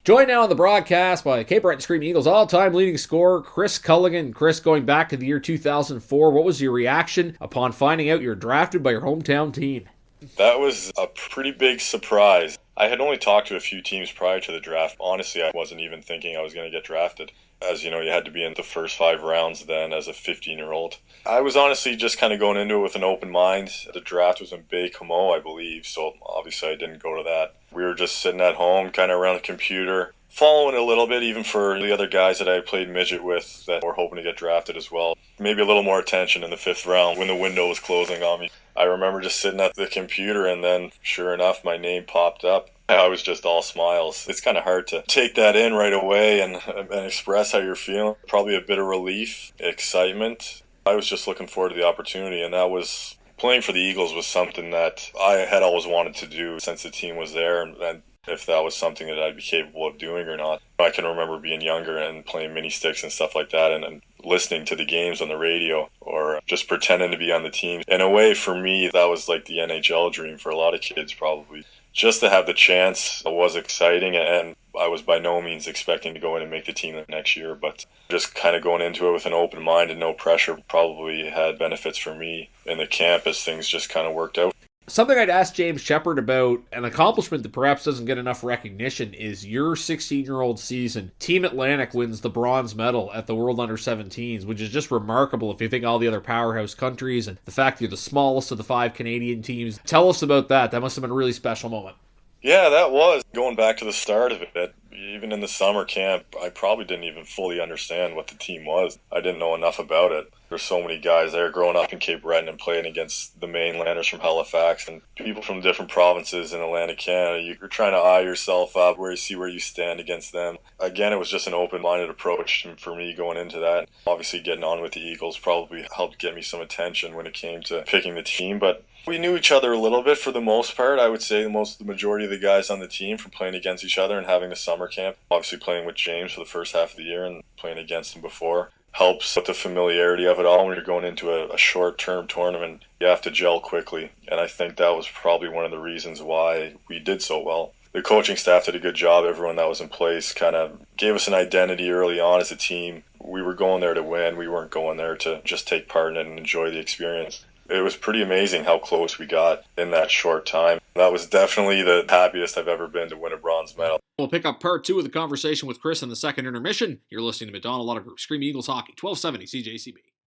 Joined now on the broadcast by Cape Breton Screaming Eagles all-time leading scorer, Chris Culligan. Chris, going back to the year 2004, what was your reaction upon finding out you were drafted by your hometown team? That was a pretty big surprise. I had only talked to a few teams prior to the draft. Honestly, I wasn't even thinking I was going to get drafted. As you know, you had to be in the first 5 rounds then as a 15-year-old. I was honestly just kind of going into it with an open mind. The draft was in Baie-Comeau, I believe, so obviously I didn't go to that. We were just sitting at home, kind of around the computer, following a little bit, even for the other guys that I played midget with that were hoping to get drafted as well. Maybe a little more attention in the 5th round when the window was closing on me. I remember just sitting at the computer, and then, sure enough, my name popped up. I was just all smiles. It's kind of hard to take that in right away and express how you're feeling. Probably a bit of relief, excitement. I was just looking forward to the opportunity, and that was playing for the Eagles was something that I had always wanted to do since the team was there, and if that was something that I'd be capable of doing or not. I can remember being younger and playing mini sticks and stuff like that, and listening to the games on the radio or just pretending to be on the team. In a way, for me, that was like the NHL dream for a lot of kids probably. Just to have the chance was exciting, and I was by no means expecting to go in and make the team the next year, but just kind of going into it with an open mind and no pressure probably had benefits for me in the camp as things just kind of worked out. Something I'd ask James Shepard about, an accomplishment that perhaps doesn't get enough recognition, is your 16-year-old season. Team Atlantic wins the bronze medal at the World Under-17s, which is just remarkable if you think all the other powerhouse countries and the fact that you're the smallest of the 5 Canadian teams. Tell us about that. That must have been a really special moment. Yeah, that was. Going back to the start of it, even in the summer camp, I probably didn't even fully understand what the team was. I didn't know enough about it. There's so many guys there growing up in Cape Breton and playing against the mainlanders from Halifax and people from different provinces in Atlantic Canada. You're trying to eye yourself up where you stand against them. Again, it was just an open-minded approach for me going into that. Obviously, getting on with the Eagles probably helped get me some attention when it came to picking the team, but we knew each other a little bit for the most part. I would say the majority of the guys on the team from playing against each other and having the summer camp. Obviously playing with James for the first half of the year and playing against him before helps with the familiarity of it all. When you're going into a short-term tournament, you have to gel quickly. And I think that was probably one of the reasons why we did so well. The coaching staff did a good job. Everyone that was in place kind of gave us an identity early on as a team. We were going there to win. We weren't going there to just take part in it and enjoy the experience. It was pretty amazing how close we got in that short time. That was definitely the happiest I've ever been to win a bronze medal. We'll pick up part 2 of the conversation with Chris in the second intermission. You're listening to McDonald Auto Group Screaming Eagles Hockey, 1270 CJCB.